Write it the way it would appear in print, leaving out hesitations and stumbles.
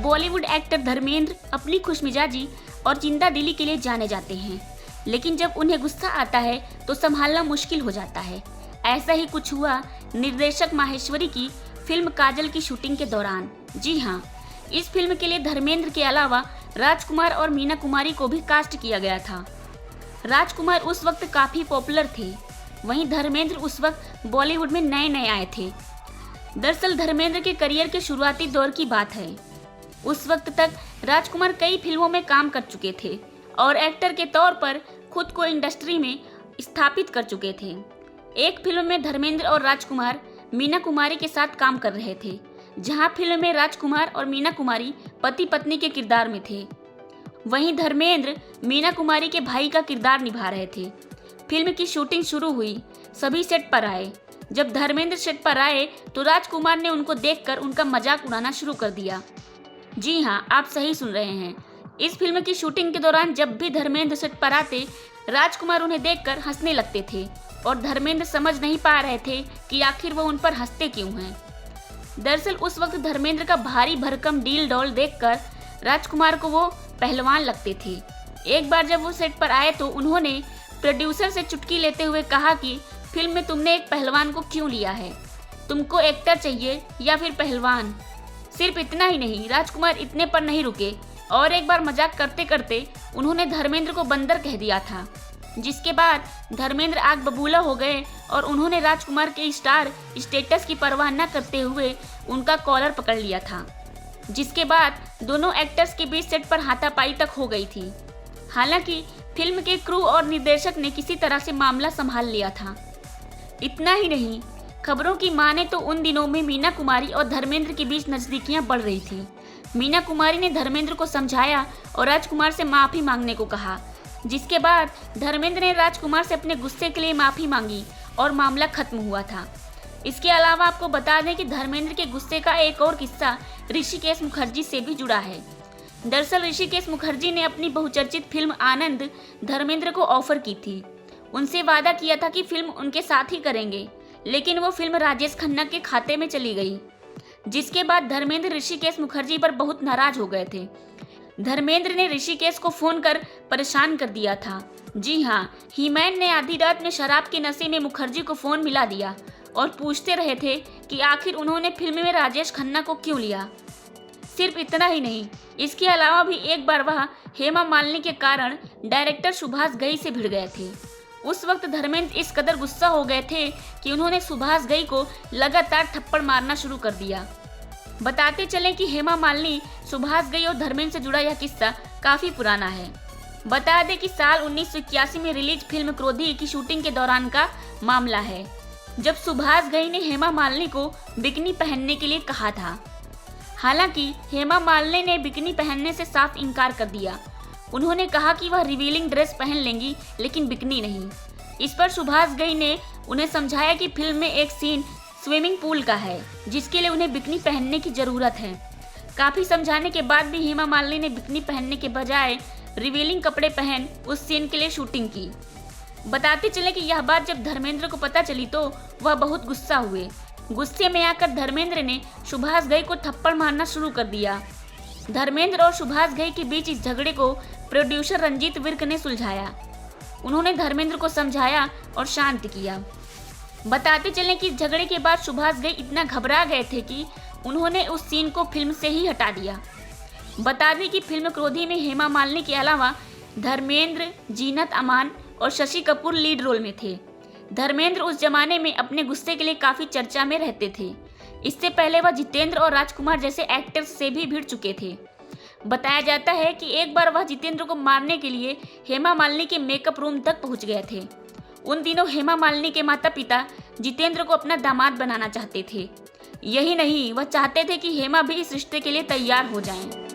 Bollywood actor Dharmendra अपनी खुशमिजाजी और जिंदा दिली के लिए जाने जाते हैं, लेकिन जब उन्हें गुस्सा आता है तो संभालना मुश्किल हो जाता है। ऐसा ही कुछ हुआ निर्देशक माहेश्वरी की फिल्म काजल की शूटिंग के दौरान। जी हाँ, इस फिल्म के लिए धर्मेंद्र के अलावा राजकुमार और मीना कुमारी को भी कास्ट किया गया था। राजकुमार उस वक्त काफी पॉपुलर थे, वहीं धर्मेंद्र उस वक्त बॉलीवुड में नए नए आए थे। दरअसल धर्मेंद्र के करियर के शुरुआती दौर की बात है। उस वक्त तक राजकुमार कई फिल्मों में काम कर चुके थे और एक्टर के तौर पर खुद को इंडस्ट्री में स्थापित कर चुके थे। एक फिल्म में धर्मेंद्र और राजकुमार मीना कुमारी के साथ काम कर रहे थे, जहां फिल्म में राजकुमार और मीना कुमारी पति पत्नी के किरदार में थे। वहीं धर्मेंद्र मीना कुमारी के भाई का किरदार निभा रहे थे। फिल्म की शूटिंग शुरू हुई, सभी सेट पर आए। जब धर्मेंद्र सेट पर आए तो राजकुमार ने उनको देखकर उनका मजाक उड़ाना शुरू कर दिया। जी हाँ, आप सही सुन रहे हैं। इस फिल्म की शूटिंग के दौरान जब भी धर्मेंद्र सेट पर आते, राजकुमार उन्हें देखकर हंसने लगते थे और धर्मेंद्र समझ नहीं पा रहे थे कि आखिर वो उन पर हंसते क्यों हैं। दरअसल उस वक्त धर्मेंद्र का भारी भरकम डील डॉल देखकर राजकुमार को वो पहलवान लगते थे। एक बार जब वो सेट पर आए तो उन्होंने प्रोड्यूसर से चुटकी लेते हुए कहा कि फिल्म में तुमने एक पहलवान को क्यों लिया है? तुमको एक्टर चाहिए या फिर पहलवान? सिर्फ इतना ही नहीं, राजकुमार इतने पर नहीं रुके और एक बार मजाक करते करते उन्होंने धर्मेंद्र को बंदर कह दिया था, जिसके बाद धर्मेंद्र आग बबूला हो गए और उन्होंने राजकुमार के स्टार स्टेटस की परवाह न करते हुए उनका कॉलर पकड़ लिया था, जिसके बाद दोनों एक्टर्स के बीच सेट पर हाथापाई तक हो गई थी। हालांकि फिल्म के क्रू और निर्देशक ने किसी तरह से मामला संभाल लिया था। इतना ही नहीं, खबरों की माने तो उन दिनों में मीना कुमारी और धर्मेंद्र के बीच नजदीकियां बढ़ रही थी। मीना कुमारी ने धर्मेंद्र को समझाया और राजकुमार से माफी मांगने को कहा, जिसके बाद धर्मेंद्र ने राजकुमार से अपने गुस्से के लिए माफी मांगी और मामला खत्म हुआ था। इसके अलावा आपको बता दें कि धर्मेंद्र के गुस्से का एक और किस्सा ऋषिकेश मुखर्जी से भी जुड़ा है। दरअसल ऋषिकेश मुखर्जी ने अपनी बहुचर्चित फिल्म आनंद धर्मेंद्र को ऑफर की थी। उनसे वादा किया था कि फिल्म उनके साथ ही करेंगे, लेकिन वो फिल्म राजेश खन्ना के खाते में चली गई, जिसके बाद धर्मेंद्र ऋषिकेश मुखर्जी पर बहुत नाराज हो गए थे। धर्मेंद्र ने ऋषिकेश को फोन कर परेशान कर दिया था। जी हाँ, हीमैन ने आधी रात में शराब के नशे में मुखर्जी को फोन मिला दिया और पूछते रहे थे कि आखिर उन्होंने फिल्म में राजेश खन्ना को क्यों लिया। सिर्फ इतना ही नहीं, इसके अलावा भी एक बार वह हेमा मालिनी के कारण डायरेक्टर सुभाष घई से भिड़ गए थे। उस वक्त धर्मेंद्र इस कदर गुस्सा हो गए थे कि उन्होंने सुभाष घई को लगातार थप्पड़ मारना शुरू कर दिया। बताते चलें कि हेमा मालिनी, सुभाष घई और धर्मेंद्र से जुड़ा यह किस्सा काफी पुराना है। बता दें कि साल 1981 में रिलीज फिल्म क्रोधी की शूटिंग के दौरान का मामला है, जब सुभाष घई ने हेमा मालिनी को बिकनी पहनने के लिए कहा था। हालांकि हेमा मालिनी ने बिकनी पहनने से साफ इनकार कर दिया। उन्होंने कहा कि वह रिवीलिंग ड्रेस पहन लेंगी, लेकिन बिकनी नहीं। इस पर सुभाष घई ने उन्हें समझाया कि फिल्म में एक सीन स्विमिंग पूल का है, जिसके लिए उन्हें बिकनी पहनने की जरूरत है। काफी समझाने के बाद भी हेमा मालिनी ने बिकनी पहनने के बजाय रिवीलिंग कपड़े पहन उस सीन के लिए शूटिंग की। बताते चले कि यह बात जब धर्मेंद्र को पता चली तो वह बहुत गुस्सा हुए। गुस्से में आकर धर्मेंद्र ने सुभाष घई को थप्पड़ मारना शुरू कर दिया। धर्मेंद्र और सुभाष घई के बीच इस झगड़े को प्रोड्यूसर रंजीत विर्क ने सुलझाया। उन्होंने धर्मेंद्र को समझाया और शांत किया। बताते चलें कि झगड़े के बाद सुभाष घई इतना घबरा गए थे कि उन्होंने उस सीन को फिल्म से ही हटा दिया। बता दें कि फिल्म क्रोधी में हेमा मालिनी के अलावा धर्मेंद्र, जीनत अमान और शशि कपूर लीड रोल में थे। धर्मेंद्र उस जमाने में अपने गुस्से के लिए काफी चर्चा में रहते थे। इससे पहले वह जितेंद्र और राजकुमार जैसे एक्टर्स से भी भिड़ चुके थे। बताया जाता है कि एक बार वह जितेंद्र को मारने के लिए हेमा मालिनी के मेकअप रूम तक पहुंच गए थे। उन दिनों हेमा मालिनी के माता पिता जितेंद्र को अपना दामाद बनाना चाहते थे। यही नहीं, वह चाहते थे कि हेमा भी इस रिश्ते के लिए तैयार हो जाएं।